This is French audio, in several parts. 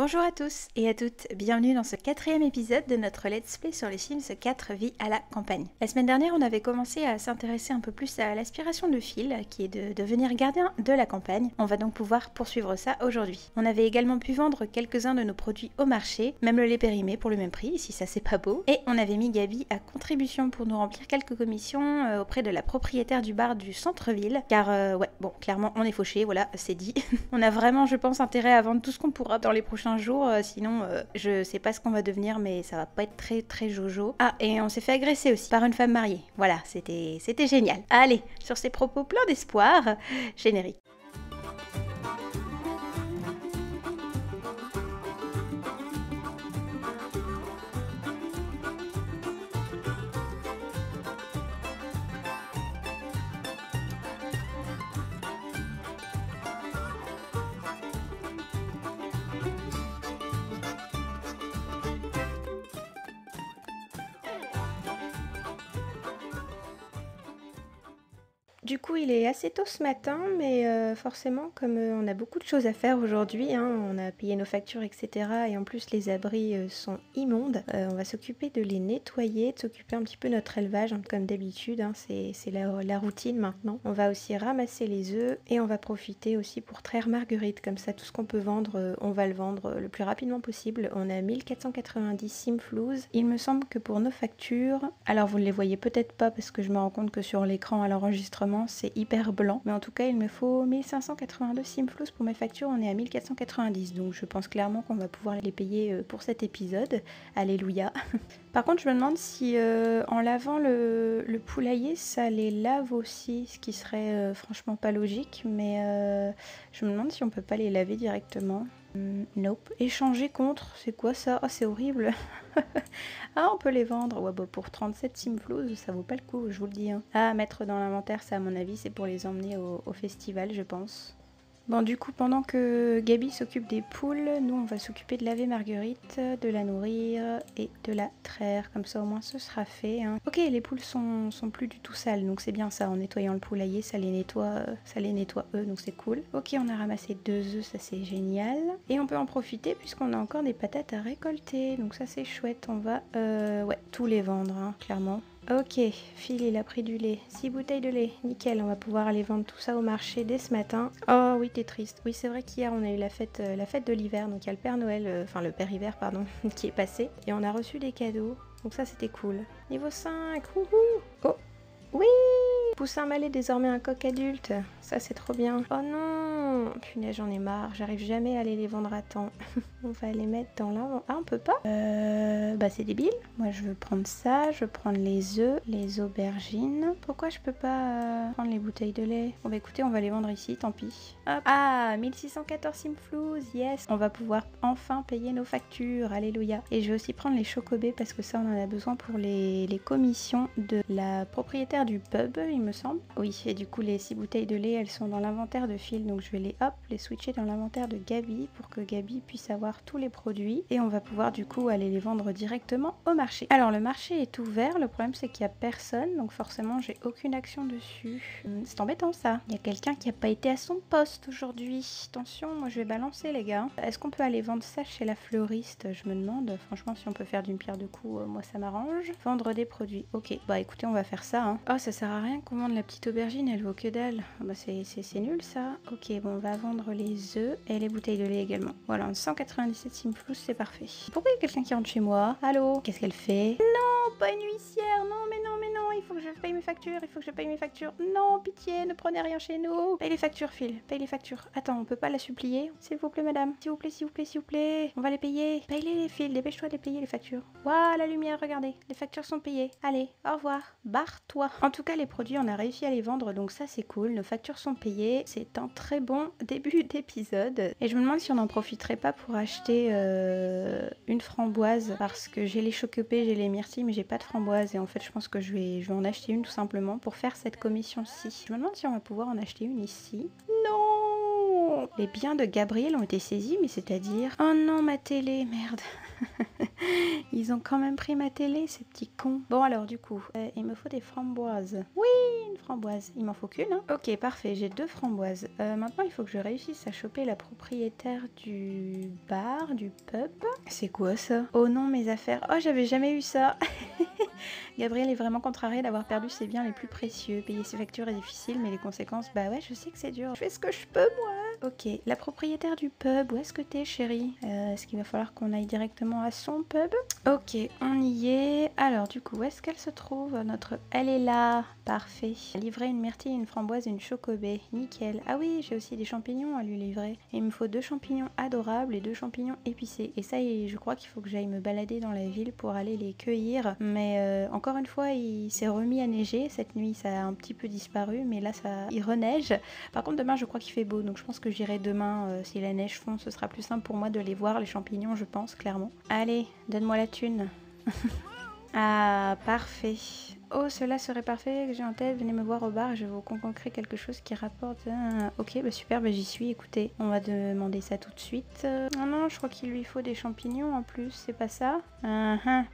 Bonjour à tous et à toutes, bienvenue dans ce 4e épisode de notre Let's Play sur les Sims 4 Vie à la campagne. La semaine dernière, on avait commencé à s'intéresser un peu plus à l'aspiration de Phil, qui est de devenir gardien de la campagne. On va donc pouvoir poursuivre ça aujourd'hui. On avait également pu vendre quelques-uns de nos produits au marché, même le lait périmé pour le même prix, si ça c'est pas beau. Et on avait mis Gabi à contribution pour nous remplir quelques commissions auprès de la propriétaire du bar du centre-ville, car ouais, bon, clairement on est fauché, voilà, c'est dit. On a vraiment, je pense, intérêt à vendre tout ce qu'on pourra dans les prochains jours, sinon je sais pas ce qu'on va devenir, mais ça va pas être très jojo. Ah, et on s'est fait agresser aussi par une femme mariée. Voilà, c'était génial. Allez, sur ces propos pleins d'espoir, générique. Du coup, il est assez tôt ce matin, mais forcément, comme on a beaucoup de choses à faire aujourd'hui, hein, on a payé nos factures, etc. Et en plus, les abris sont immondes. On va s'occuper de les nettoyer, de s'occuper un petit peu de notre élevage, hein, comme d'habitude. Hein, c'est la routine maintenant. On va aussi ramasser les œufs et on va profiter aussi pour traire Marguerite. Comme ça, tout ce qu'on peut vendre, on va le vendre le plus rapidement possible. On a 1490 simflouz. Il me semble que pour nos factures, alors vous ne les voyez peut-être pas parce que je me rends compte que sur l'écran à l'enregistrement, c'est hyper blanc, mais en tout cas il me faut 1582 simflouz pour mes factures. On est à 1490, donc je pense clairement qu'on va pouvoir les payer pour cet épisode. Alléluia. Par contre, je me demande si en lavant le poulailler, ça les lave aussi, ce qui serait franchement pas logique, mais je me demande si on peut pas les laver directement. Nope. Échanger contre, c'est quoi ça? Oh, c'est horrible. Ah, on peut les vendre. Ouais, bah pour 37 simflouz, ça vaut pas le coup, je vous le dis. Hein. Ah, mettre dans l'inventaire, ça à mon avis, c'est pour les emmener au festival, je pense. Bon, du coup, pendant que Gabi s'occupe des poules, nous, on va s'occuper de laver Marguerite, de la nourrir et de la traire. Comme ça, au moins, ce sera fait. Hein. Ok, les poules sont plus du tout sales, donc c'est bien ça. En nettoyant le poulailler, ça les nettoie eux, donc c'est cool. Ok, on a ramassé 2 œufs, ça c'est génial. Et on peut en profiter puisqu'on a encore des patates à récolter. Donc ça, c'est chouette. On va, ouais, tous les vendre, hein, clairement. Ok, Phil il a pris du lait, 6 bouteilles de lait, nickel, on va pouvoir aller vendre tout ça au marché dès ce matin. Oh oui, t'es triste. Oui, c'est vrai qu'hier on a eu la fête de l'hiver, donc il y a le Père Noël, enfin le Père Hiver pardon, qui est passé. Et on a reçu des cadeaux, donc ça c'était cool. Niveau 5, wouhou. Oh, oui. Poussin mâle est désormais un coq adulte, ça c'est trop bien. Oh non, punaise j'en ai marre, j'arrive jamais à aller les vendre à temps. On va les mettre dans l'inventaire. Ah, on peut pas? Bah c'est débile. Moi je veux prendre ça, je veux prendre les œufs, les aubergines. Pourquoi je peux pas prendre les bouteilles de lait? Bon bah écoutez, on va les vendre ici, tant pis. Hop. Ah, 1614 simflouz, yes. On va pouvoir enfin payer nos factures, alléluia. Et je vais aussi prendre les chocobés parce que ça on en a besoin pour les commissions de la propriétaire du pub, il me semble. Oui, et du coup les 6 bouteilles de lait, elles sont dans l'inventaire de Phil, donc je vais les switcher dans l'inventaire de Gabi pour que Gabi puisse avoir tous les produits et on va pouvoir du coup aller les vendre directement au marché. Alors le marché est ouvert, le problème c'est qu'il n'y a personne, donc forcément j'ai aucune action dessus. C'est embêtant ça. Il y a quelqu'un qui n'a pas été à son poste aujourd'hui. Attention, moi je vais balancer les gars. Est-ce qu'on peut aller vendre ça chez la fleuriste? Je me demande, franchement si on peut faire d'une pierre deux coups, moi ça m'arrange. Vendre des produits, ok, bah écoutez on va faire ça. Hein. Oh ça sert à rien qu'on vende la petite aubergine, elle vaut que dalle. Bah c'est nul ça. Ok, bon on va vendre les œufs et les bouteilles de lait également. Voilà, 197 simflouz, c'est parfait. Pourquoi il y a quelqu'un qui rentre chez moi? Allô? Qu'est-ce qu'elle fait? Non, pas une huissière, non, il faut que je paye mes factures, Non, pitié, ne prenez rien chez nous. Paye les factures, Phil, paye les factures. Attends, on peut pas la supplier? S'il vous plaît, madame. S'il vous plaît. On va les payer. Paye-les, les Phil, dépêche-toi de les payer, les factures. Waouh, la lumière, regardez. Les factures sont payées. Allez, au revoir. Barre-toi. En tout cas, les produits, on a réussi à les vendre, donc ça, c'est cool. Nos factures sont payées. C'est un très bon début d'épisode. Et je me demande si on n'en profiterait pas pour acheter une framboise, parce que j'ai les chocopés, j'ai les myrtilles, mais j'ai pas de framboise. Et en fait, je pense que je vais en acheter une tout simplement pour faire cette commission-ci. Je me demande si on va pouvoir en acheter une ici. Non! Les biens de Gabriel ont été saisis, mais c'est-à-dire... Oh non, ma télé, merde. Ils ont quand même pris ma télé, ces petits cons. Bon alors, du coup, il me faut des framboises. Oui, une framboises. Il m'en faut qu'une, hein. Ok, parfait, j'ai 2 framboises. Maintenant, il faut que je réussisse à choper la propriétaire du bar, du pub. C'est quoi ça? Oh non, mes affaires. Oh, j'avais jamais eu ça. Gabriel est vraiment contrarié d'avoir perdu ses biens les plus précieux. Payer ses factures est difficile, mais les conséquences, bah ouais, je sais que c'est dur. Je fais ce que je peux, moi. Ok, la propriétaire du pub, où est-ce que t'es, chérie? Est-ce qu'il va falloir qu'on aille directement à son pub? Ok, on y est. Alors, du coup, où est-ce qu'elle se trouve, notre... Elle est là. Parfait. Livrer une myrtille, une framboise et une chocobée. Nickel. Ah oui, j'ai aussi des champignons à lui livrer. Et il me faut 2 champignons adorables et 2 champignons épicés. Et ça, je crois qu'il faut que j'aille me balader dans la ville pour aller les cueillir. Mais encore une fois, il s'est remis à neiger. Cette nuit, ça a un petit peu disparu, mais là, il reneige. Par contre, demain, je crois qu'il fait beau. Donc, je pense que j'irai demain. Si la neige fond, ce sera plus simple pour moi de les voir, les champignons, je pense, clairement. Allez, donne-moi la thune. Ah, parfait. Oh, cela serait parfait que j'ai en tête. Venez me voir au bar et je vais vous concocter quelque chose qui rapporte... Ok, bah super, bah j'y suis. Écoutez, on va demander ça tout de suite. Oh non, je crois qu'il lui faut des champignons en plus, c'est pas ça?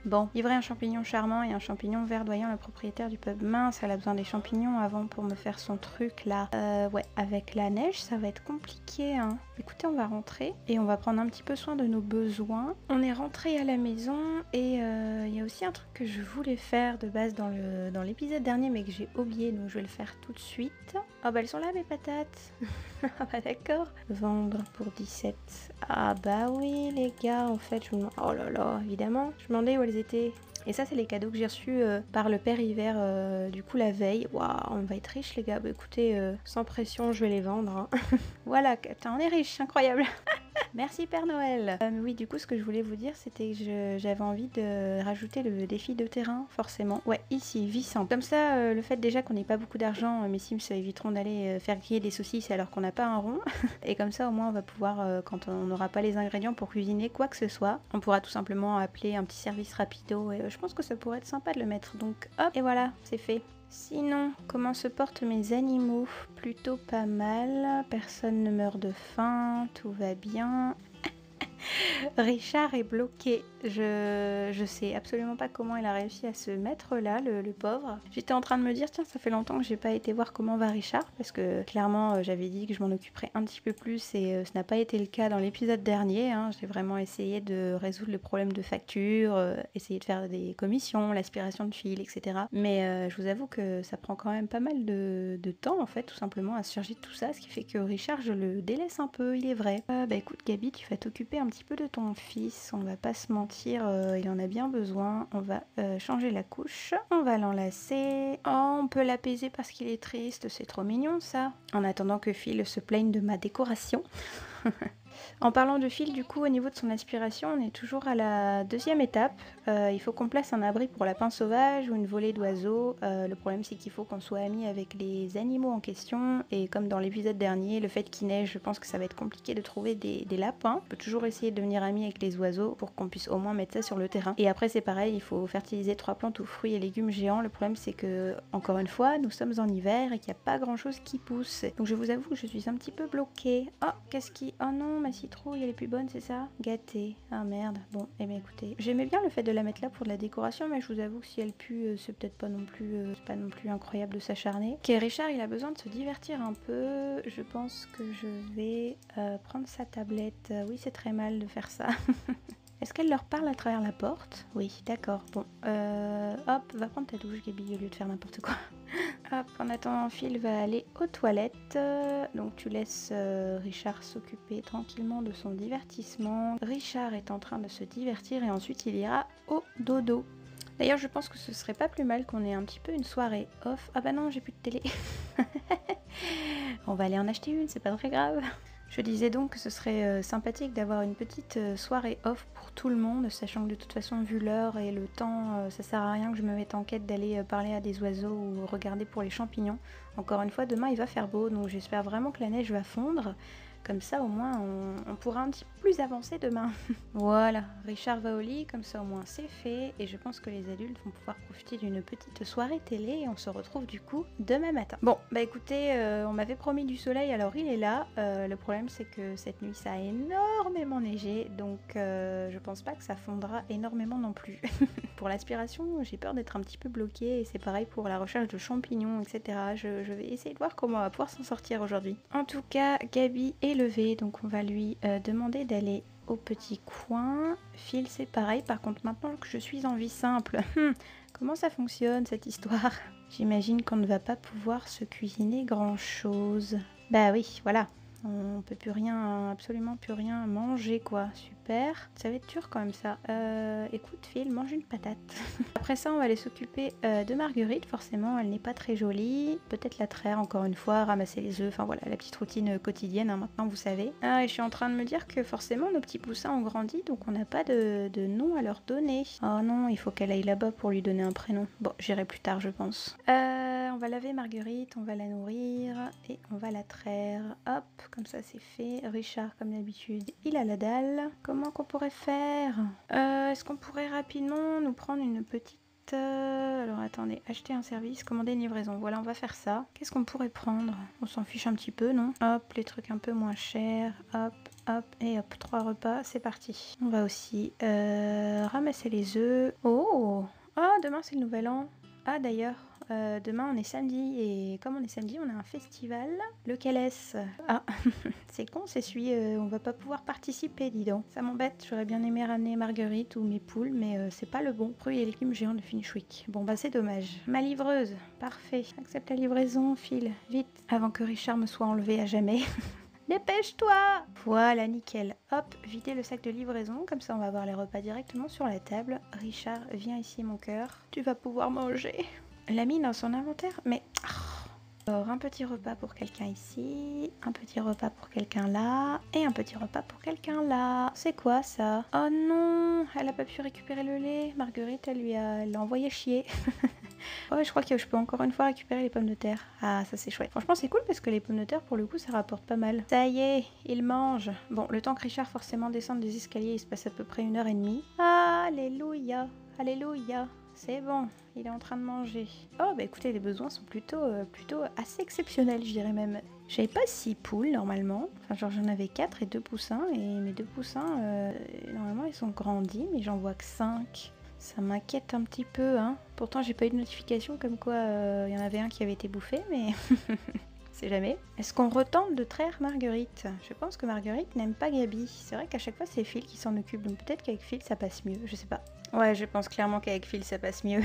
Bon, livrer un champignon charmant et un champignon verdoyant, la propriétaire du pub. Mince, elle a besoin des champignons avant pour me faire son truc là. Ouais, avec la neige, ça va être compliqué, hein. Écoutez, on va rentrer et on va prendre un petit peu soin de nos besoins. On est rentré à la maison et il y a aussi un truc que je voulais faire de base dans l'épisode dernier mais que j'ai oublié, donc je vais le faire tout de suite. Ah bah elles sont là mes patates. Ah bah d'accord. Vendre pour 17. Ah bah oui les gars, en fait je me demande... Oh là là, évidemment. Je me demandais où elles étaient. Et ça c'est les cadeaux que j'ai reçus par le père Hiver du coup la veille. Waouh, on va être riche les gars. Bah écoutez, sans pression je vais les vendre, hein. Voilà, putain, on est riche, incroyable. Merci Père Noël. Mais oui, du coup, ce que je voulais vous dire, c'était que j'avais envie de rajouter le défi de terrain, forcément. Ouais, ici, Vicent. Comme ça, le fait déjà qu'on n'ait pas beaucoup d'argent, mes Sims éviteront d'aller faire griller des saucisses alors qu'on n'a pas un rond. Et comme ça, au moins, on va pouvoir, quand on n'aura pas les ingrédients pour cuisiner quoi que ce soit, on pourra tout simplement appeler un petit service rapido. Et je pense que ça pourrait être sympa de le mettre. Donc, hop, et voilà, c'est fait. Sinon, comment se portent mes animaux? Plutôt pas mal, personne ne meurt de faim, tout va bien. Richard est bloqué. Je sais absolument pas comment il a réussi à se mettre là, le pauvre. J'étais en train de me dire, tiens, ça fait longtemps que j'ai pas été voir comment va Richard, parce que clairement, j'avais dit que je m'en occuperais un petit peu plus et ce n'a pas été le cas dans l'épisode dernier, hein. J'ai vraiment essayé de résoudre le problème de facture, essayer de faire des commissions, l'aspiration de fil, etc. Mais je vous avoue que ça prend quand même pas mal de temps, en fait, tout simplement, à se charger de tout ça, ce qui fait que Richard, je le délaisse un peu, il est vrai. Bah écoute, Gabi, tu vas t'occuper un petit peu de ton fils, on va pas se mentir, il en a bien besoin. On va changer la couche, on va l'enlacer. Oh, on peut l'apaiser parce qu'il est triste, c'est trop mignon ça. En attendant que Phil se plaigne de ma décoration. En parlant de Phil, du coup, au niveau de son aspiration, on est toujours à la deuxième étape. Il faut qu'on place un abri pour lapins sauvages ou une volée d'oiseaux. Le problème, c'est qu'il faut qu'on soit amis avec les animaux en question. Et comme dans l'épisode dernier, le fait qu'il neige, je pense que ça va être compliqué de trouver des lapins. On peut toujours essayer de devenir amis avec les oiseaux pour qu'on puisse au moins mettre ça sur le terrain. Et après, c'est pareil, il faut fertiliser 3 plantes aux fruits et légumes géants. Le problème, c'est que, encore une fois, nous sommes en hiver et qu'il n'y a pas grand-chose qui pousse. Donc je vous avoue que je suis un petit peu bloquée. Oh, qu'est-ce qui... Oh non, ma citrouille, elle est plus bonne, c'est ça? Gâtée. Ah merde. Bon, eh bien écoutez, j'aimais bien le fait de la mettre là pour de la décoration, mais je vous avoue que si elle pue, c'est peut-être pas non plus, c'est pas non plus incroyable de s'acharner. Ok, Richard, il a besoin de se divertir un peu. Je pense que je vais prendre sa tablette. Oui, c'est très mal de faire ça. Est-ce qu'elle leur parle à travers la porte? Oui, d'accord. Bon, hop, va prendre ta douche, Gabi, au lieu de faire n'importe quoi. Hop, en attendant, Phil va aller aux toilettes. Donc tu laisses Richard s'occuper tranquillement de son divertissement. Richard est en train de se divertir et ensuite il ira au dodo. D'ailleurs, je pense que ce serait pas plus mal qu'on ait un petit peu une soirée off. Ah bah non, j'ai plus de télé. On va aller en acheter une, c'est pas très grave. Je disais donc que ce serait sympathique d'avoir une petite soirée off pour tout le monde, sachant que de toute façon, vu l'heure et le temps, ça sert à rien que je me mette en quête d'aller parler à des oiseaux ou regarder pour les champignons. Encore une fois, demain il va faire beau, donc j'espère vraiment que la neige va fondre. Comme ça, au moins, on pourra un petit peu plus avancer demain. Voilà, Richard va au lit, comme ça au moins c'est fait. Et je pense que les adultes vont pouvoir profiter d'une petite soirée télé. Et on se retrouve du coup demain matin. Bon, bah écoutez, on m'avait promis du soleil, alors il est là. Le problème c'est que cette nuit ça a énormément neigé. Donc je pense pas que ça fondra énormément non plus. Pour l'aspiration, j'ai peur d'être un petit peu bloquée. Et c'est pareil pour la recherche de champignons, etc. Je vais essayer de voir comment on va pouvoir s'en sortir aujourd'hui. En tout cas, Gabi est levée, donc on va lui demander d'aller au petit coin. Phil, c'est pareil. Par contre, maintenant que je suis en vie simple, comment ça fonctionne cette histoire? J'imagine qu'on ne va pas pouvoir se cuisiner grand-chose. Bah oui, voilà. On peut plus rien, absolument plus rien manger quoi, super. Ça va être dur quand même ça. Écoute Phil, mange une patate. Après ça on va aller s'occuper de Marguerite, forcément elle n'est pas très jolie. Peut-être la traire encore une fois, ramasser les œufs, enfin voilà la petite routine quotidienne hein, maintenant vous savez. Ah et je suis en train de me dire que forcément nos petits poussins ont grandi donc on n'a pas de nom à leur donner. Oh non, il faut qu'elle aille là-bas pour lui donner un prénom. Bon, j'irai plus tard je pense. On va laver Marguerite, on va la nourrir et on va la traire. Hop, comme ça c'est fait. Richard, comme d'habitude, il a la dalle. Comment qu'on pourrait faire? Est-ce qu'on pourrait rapidement nous prendre une petite... alors attendez, acheter un service, commander une livraison. Voilà, on va faire ça. Qu'est-ce qu'on pourrait prendre? On s'en fiche un petit peu, non? Hop, les trucs un peu moins chers. Hop, hop, et hop, 3 repas, c'est parti. On va aussi ramasser les œufs. Oh! Ah, demain c'est le nouvel an. Ah d'ailleurs, demain on est samedi et comme on est samedi on a un festival. Lequel est-ce? Ah, c'est con, c'est celui on va pas pouvoir participer dis donc. Ça m'embête, j'aurais bien aimé ramener Marguerite ou mes poules mais c'est pas le bon. Fruits et légumes géants de Finchwick. Bon bah c'est dommage. Ma livreuse, parfait. Accepte la livraison, file, vite, avant que Richard me soit enlevé à jamais. Dépêche-toi! Voilà, nickel. Hop, vider le sac de livraison, comme ça on va avoir les repas directement sur la table. Richard, viens ici mon cœur. Tu vas pouvoir manger. L'a mis dans son inventaire, mais... Alors, un petit repas pour quelqu'un ici, un petit repas pour quelqu'un là, et un petit repas pour quelqu'un là. C'est quoi ça? Oh non, elle a pas pu récupérer le lait. Marguerite, elle l'a envoyé chier. Ouais, je crois que je peux encore une fois récupérer les pommes de terre. Ah, ça c'est chouette. Franchement, c'est cool parce que les pommes de terre, pour le coup, ça rapporte pas mal. Ça y est, il mange. Bon, le temps que Richard forcément descende des escaliers, il se passe à peu près 1h30. Alléluia, alléluia. C'est bon, il est en train de manger. Oh, bah écoutez, les besoins sont plutôt assez exceptionnels, je dirais même. J'avais pas 6 poules normalement. Enfin, genre j'en avais 4 et 2 poussins. Et mes 2 poussins, normalement, ils sont grandis, mais j'en vois que 5. Ça m'inquiète un petit peu, hein. Pourtant, j'ai pas eu de notification comme quoi il y en avait un qui avait été bouffé, mais c'est jamais. Est-ce qu'on retente de traire Marguerite? Je pense que Marguerite n'aime pas Gabi. C'est vrai qu'à chaque fois, c'est Phil qui s'en occupe, donc peut-être qu'avec Phil, ça passe mieux, je sais pas. Ouais, je pense clairement qu'avec Phil, ça passe mieux.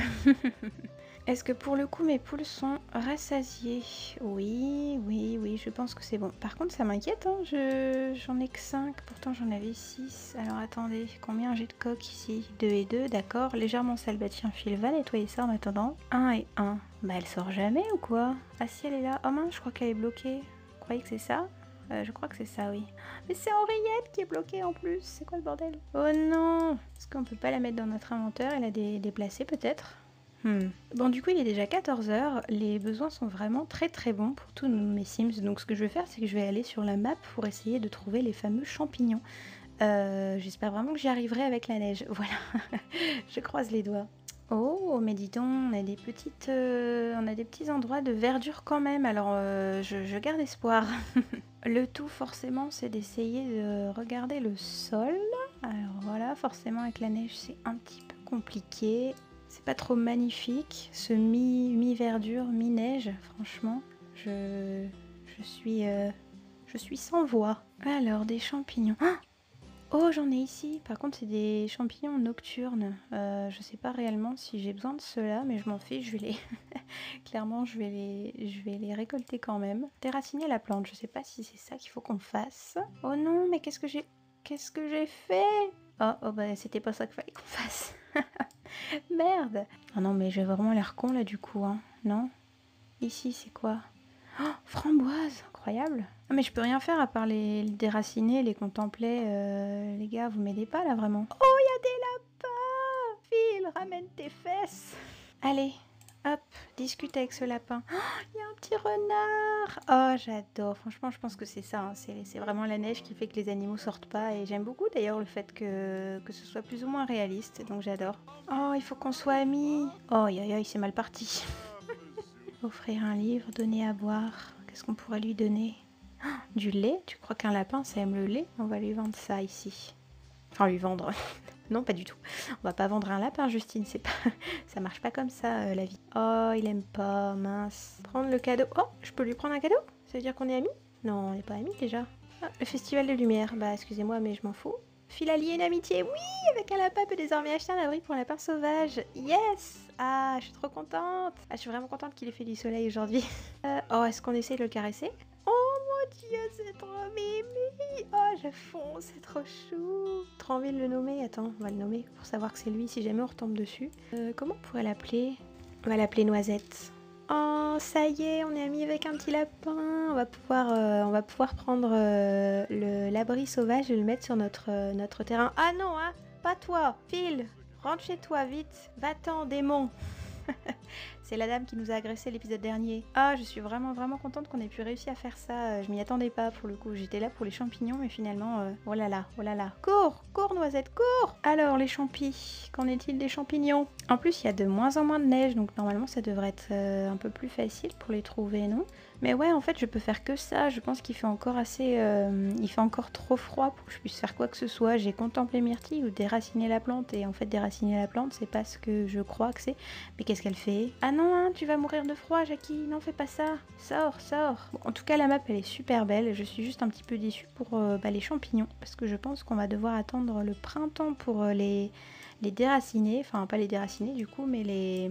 Est-ce que pour le coup, mes poules sont rassasiées? Oui, oui, oui, je pense que c'est bon. Par contre, ça m'inquiète, hein. J'en ai que 5, pourtant j'en avais 6. Alors attendez, combien j'ai de coques ici? 2 et 2, d'accord. Légèrement sale, bah tiens, Phil va nettoyer ça en attendant. 1 et 1. Bah elle sort jamais ou quoi? Ah si, elle est là. Oh mince, je crois qu'elle est bloquée. Vous croyez que c'est ça? Je crois que c'est ça, oui. Mais c'est Henriette qui est bloquée en plus. C'est quoi le bordel? Oh non! Est-ce qu'on peut pas la mettre dans notre inventaire et la déplacer peut-être? Bon, du coup, il est déjà 14h. Les besoins sont vraiment très très bons pour tous mes Sims. Donc, ce que je vais faire, c'est que je vais aller sur la map pour essayer de trouver les fameux champignons. J'espère vraiment que j'y arriverai avec la neige. Voilà, je croise les doigts. Oh, mais dis donc, on a des petits endroits de verdure quand même. Alors, je garde espoir. Le tout, forcément, c'est d'essayer de regarder le sol. Alors voilà, forcément, avec la neige, c'est un petit peu compliqué. C'est pas trop magnifique, ce mi-verdure, mi-neige, franchement. Je suis sans voix. Alors, des champignons. Oh, j'en ai ici. Par contre, c'est des champignons nocturnes. Je sais pas réellement si j'ai besoin de ceux-là, mais je m'en fiche, je vais les... Clairement, je vais les récolter quand même. Déraciner la plante, je sais pas si c'est ça qu'il faut qu'on fasse. Oh non, mais qu'est-ce que j'ai fait? Oh, bah c'était pas ça qu'il fallait qu'on fasse. Merde. Oh non, mais j'ai vraiment l'air con là du coup, hein. Non? Ici, c'est quoi? Oh, framboise, incroyable. Ah, mais je peux rien faire à part les déraciner, les contempler. Les gars, vous m'aidez pas là vraiment. Oh, il y a des lapins! Phil, ramène tes fesses. Allez, Hop, discute avec ce lapin. Oh, il y a un petit renard. Oh, j'adore. Franchement, je pense que c'est ça, hein. C'est vraiment la neige qui fait que les animaux sortent pas. Et j'aime beaucoup d'ailleurs le fait que ce soit plus ou moins réaliste. Donc j'adore. Oh, il faut qu'on soit amis. Oh, aïe, aïe, c'est mal parti. Offrir un livre, donner à boire. Qu'est-ce qu'on pourrait lui donner? Du lait? Tu crois qu'un lapin, ça aime le lait? On va lui vendre ça ici. Enfin, lui vendre. Non, pas du tout. On va pas vendre un lapin, Justine. C'est pas, ça marche pas comme ça, la vie. Oh, il aime pas, mince. Prendre le cadeau. Oh, je peux lui prendre un cadeau? Ça veut dire qu'on est amis? Non, on n'est pas amis déjà. Ah, le festival de lumière. Bah, excusez-moi, mais je m'en fous. Fil allié une amitié. Oui, avec un lapin peut désormais acheter un abri pour un lapin sauvage. Yes. Ah, je suis trop contente. Ah, je suis vraiment contente qu'il ait fait du soleil aujourd'hui. Oh, est-ce qu'on essaie de le caresser? Oh mon Dieu, c'est trop mimi. Oh, je fonds, c'est trop chou. Trop envie de le nommer. Attends, on va le nommer pour savoir que c'est lui si jamais on retombe dessus. Comment on pourrait l'appeler? On va l'appeler Noisette. Oh, ça y est, on est amis avec un petit lapin. On va pouvoir prendre l'abri sauvage et le mettre sur notre terrain. Ah non, hein, pas toi. Phil, rentre chez toi, vite. Va-t'en, démon. C'est la dame qui nous a agressé l'épisode dernier. Ah, je suis vraiment contente qu'on ait pu réussir à faire ça. Je m'y attendais pas pour le coup. J'étais là pour les champignons, mais finalement, oh là là, oh là là. Cours, cours Noisette, cours. Alors les champis, qu'en est-il des champignons? En plus, il y a de moins en moins de neige, donc normalement ça devrait être un peu plus facile pour les trouver, non? Mais ouais, en fait, je peux faire que ça. Je pense qu'il fait encore il fait encore trop froid pour que je puisse faire quoi que ce soit. J'ai contemplé Myrtille ou déraciner la plante, et en fait, déraciner la plante, c'est pas ce que je crois que c'est. Mais qu'est-ce qu'elle fait? Ah non, hein, tu vas mourir de froid, Jackie. Non, fais pas ça. Sors, sors. Bon, en tout cas, la map, elle est super belle. Je suis juste un petit peu déçue pour les champignons, parce que je pense qu'on va devoir attendre le printemps pour les déraciner. Enfin, pas les déraciner du coup, mais les...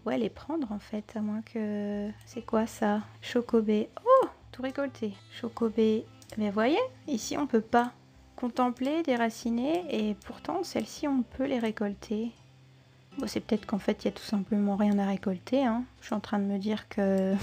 Ouais, les prendre en fait, à moins que... C'est quoi ça? Chocobé. Oh, tout récolté. Chocobé. Mais voyez, ici on peut pas contempler, déraciner, et pourtant celles-ci on peut les récolter. Bon, c'est peut-être qu'en fait il y a tout simplement rien à récolter, hein. Je suis en train de me dire que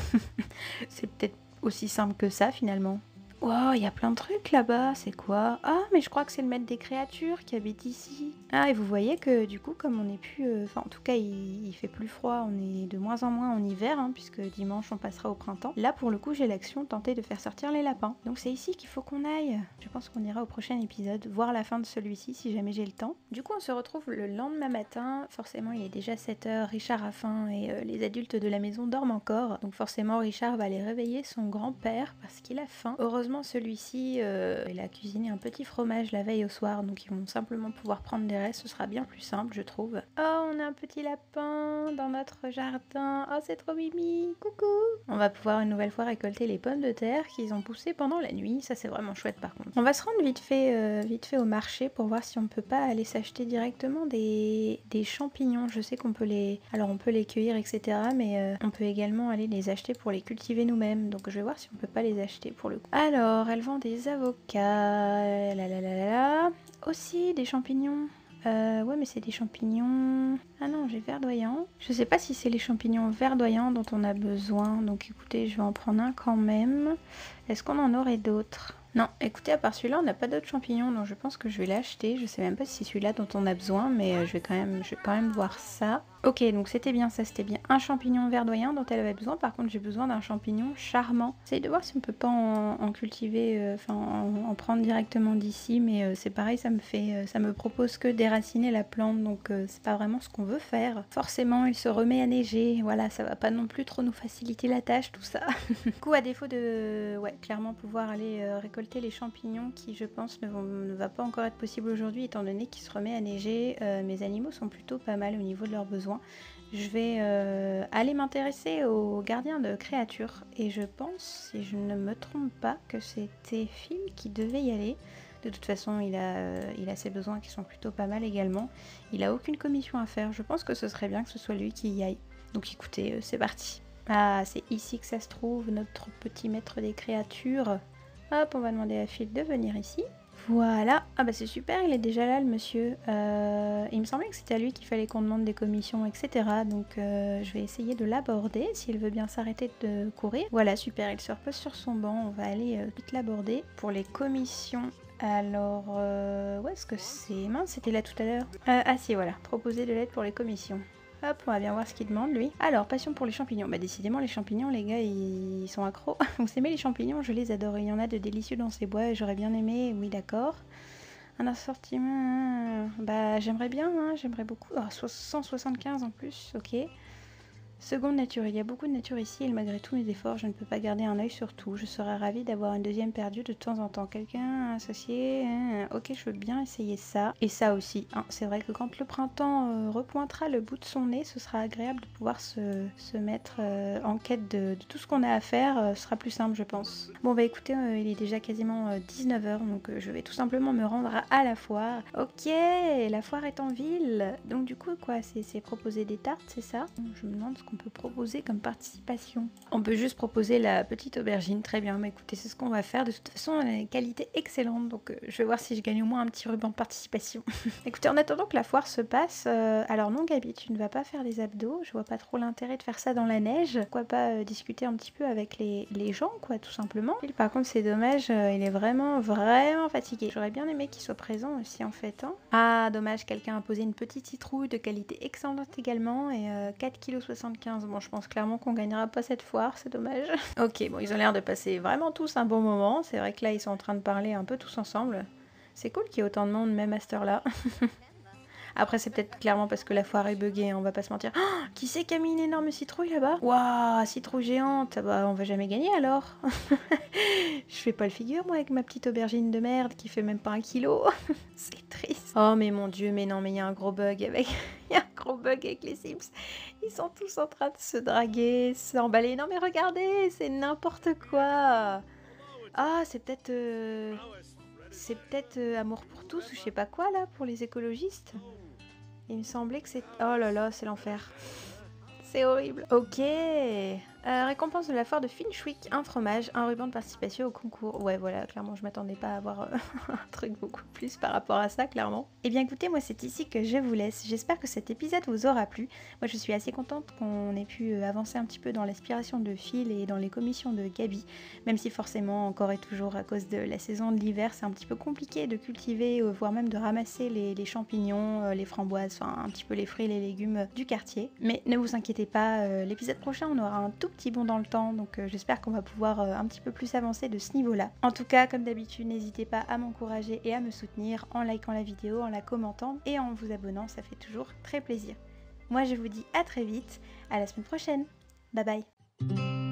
c'est peut-être aussi simple que ça finalement. Wow, il y a plein de trucs là-bas, c'est quoi? Ah, mais je crois que c'est le maître des créatures qui habite ici. Ah, et vous voyez que du coup, comme on n'est plus... Enfin, en tout cas, il fait plus froid, on est de moins en moins en hiver, hein, puisque dimanche, on passera au printemps. Là, pour le coup, j'ai l'action tenter de faire sortir les lapins. Donc c'est ici qu'il faut qu'on aille. Je pense qu'on ira au prochain épisode, voir la fin de celui-ci, si jamais j'ai le temps. Du coup, on se retrouve le lendemain matin. Forcément, il est déjà 7 h, Richard a faim, et les adultes de la maison dorment encore. Donc forcément, Richard va aller réveiller son grand-père, parce qu'il a faim. Heureusement, celui-ci, il a cuisiné un petit fromage la veille au soir, donc ils vont simplement pouvoir prendre des restes, ce sera bien plus simple, je trouve. Oh, on a un petit lapin dans notre jardin. Oh, c'est trop mimi. Coucou. On va pouvoir une nouvelle fois récolter les pommes de terre qu'ils ont poussées pendant la nuit. Ça, c'est vraiment chouette par contre. On va se rendre vite fait au marché pour voir si on peut pas aller s'acheter directement des champignons. Je sais qu'on peut les... Alors, on peut les cueillir, etc. Mais on peut également aller les acheter pour les cultiver nous-mêmes. Donc, je vais voir si on peut pas les acheter pour le coup. Alors, elle vend des avocats. Aussi, des champignons. Ouais, mais c'est des champignons... Ah non, j'ai verdoyant. Je sais pas si c'est les champignons verdoyants dont on a besoin. Donc écoutez, je vais en prendre un quand même. Est-ce qu'on en aurait d'autres? Non, écoutez, à part celui-là, on n'a pas d'autres champignons, donc je pense que je vais l'acheter. Je sais même pas si c'est celui-là dont on a besoin, mais je vais quand même voir ça. Ok, donc c'était bien ça, c'était bien un champignon verdoyant dont elle avait besoin. Par contre, j'ai besoin d'un champignon charmant. J'essaye de voir si on peut pas en cultiver, en prendre directement d'ici, mais c'est pareil, ça me propose que déraciner la plante, donc c'est pas vraiment ce qu'on veut faire. Forcément, il se remet à neiger, voilà, ça va pas non plus trop nous faciliter la tâche, tout ça. Du coup, à défaut de, ouais, clairement pouvoir aller récolter les champignons qui, je pense, ne va pas encore être possible aujourd'hui, étant donné qu'il se remet à neiger, mes animaux sont plutôt pas mal au niveau de leurs besoins. Je vais aller m'intéresser aux gardiens de créatures, et je pense, si je ne me trompe pas, que c'était Phil qui devait y aller. De toute façon, il a ses besoins qui sont plutôt pas mal également. Il a aucune commission à faire. Je pense que ce serait bien que ce soit lui qui y aille. Donc écoutez, c'est parti. Ah, c'est ici que ça se trouve, notre petit maître des créatures. Hop, on va demander à Phil de venir ici. Voilà. Ah bah c'est super, il est déjà là le monsieur. Il me semblait que c'était à lui qu'il fallait qu'on demande des commissions, etc. Donc je vais essayer de l'aborder s'il veut bien s'arrêter de courir. Voilà, super, il se repose sur son banc. On va aller vite l'aborder. Pour les commissions... Alors, où est-ce que c'est? Mince, c'était là tout à l'heure. Ah si, voilà, proposer de l'aide pour les commissions. Hop, on va bien voir ce qu'il demande lui. Alors, passion pour les champignons. Bah décidément les champignons les gars ils sont accros. Vous aimez les champignons? Je les adore. Il y en a de délicieux dans ces bois et j'aurais bien aimé. Oui d'accord. Un assortiment... Bah j'aimerais bien, hein, j'aimerais beaucoup. Oh, 175 en plus, ok. Seconde nature, il y a beaucoup de nature ici et malgré tous mes efforts, je ne peux pas garder un œil sur tout. Je serais ravie d'avoir une deuxième perdue de temps en temps. Quelqu'un associé, ok, je veux bien essayer ça. Et ça aussi, hein. C'est vrai que quand le printemps repointera le bout de son nez, ce sera agréable de pouvoir se mettre en quête de tout ce qu'on a à faire. Ce sera plus simple, je pense. Bon bah écoutez, il est déjà quasiment 19 h, donc je vais tout simplement me rendre à la foire. Ok, la foire est en ville. Donc du coup, quoi, c'est proposer des tartes, c'est ça? Je me demande ce qu'on peut proposer comme participation. On peut juste proposer la petite aubergine, très bien, mais écoutez, c'est ce qu'on va faire. De toute façon, elle a une qualité excellente, donc je vais voir si je gagne au moins un petit ruban de participation. Écoutez, en attendant que la foire se passe, alors non Gabi, tu ne vas pas faire les abdos, je vois pas trop l'intérêt de faire ça dans la neige. Pourquoi pas discuter un petit peu avec les gens, quoi, tout simplement. Et par contre, c'est dommage, il est vraiment fatigué. J'aurais bien aimé qu'il soit présent aussi en fait, hein. Ah, dommage, quelqu'un a posé une petite citrouille de qualité excellente également et 4,75 kg. Bon, je pense clairement qu'on gagnera pas cette foire, c'est dommage. Ok, bon, ils ont l'air de passer vraiment tous un bon moment. C'est vrai que là, ils sont en train de parler un peu tous ensemble. C'est cool qu'il y ait autant de monde, même à cette heure-là. Après, c'est peut-être clairement parce que la foire est buggée, hein, on va pas se mentir. Oh, qui c'est qui a mis une énorme citrouille là-bas? Waouh, citrouille géante. Bah, on va jamais gagner alors. Je fais pas le figure, moi, avec ma petite aubergine de merde qui fait même pas 1 kilo. C'est triste. Oh, mais mon dieu, mais non, mais il y a un gros bug avec... Il y a un gros bug avec les Sims. Ils sont tous en train de se draguer, s'emballer. Non, mais regardez, c'est n'importe quoi. Ah, c'est peut-être... C'est peut-être amour pour tous ou je sais pas quoi, là, pour les écologistes. Il me semblait que c'est... Oh là là, c'est l'enfer. C'est horrible. Ok. Récompense de la foire de Finchwick, un fromage, un ruban de participation au concours. Ouais, voilà, clairement, je m'attendais pas à avoir un truc beaucoup plus par rapport à ça, clairement. Eh bien, écoutez, moi, c'est ici que je vous laisse. J'espère que cet épisode vous aura plu. Moi, je suis assez contente qu'on ait pu avancer un petit peu dans l'aspiration de Phil et dans les commissions de Gabi, même si forcément, encore et toujours, à cause de la saison de l'hiver, c'est un petit peu compliqué de cultiver, voire même de ramasser les champignons, les framboises, enfin, un petit peu les fruits et les légumes du quartier. Mais ne vous inquiétez pas, l'épisode prochain, on aura un tout petit bond dans le temps, donc j'espère qu'on va pouvoir un petit peu plus avancer de ce niveau-là. En tout cas, comme d'habitude, n'hésitez pas à m'encourager et à me soutenir en likant la vidéo, en la commentant et en vous abonnant, ça fait toujours très plaisir. Moi, je vous dis à très vite, à la semaine prochaine. Bye bye.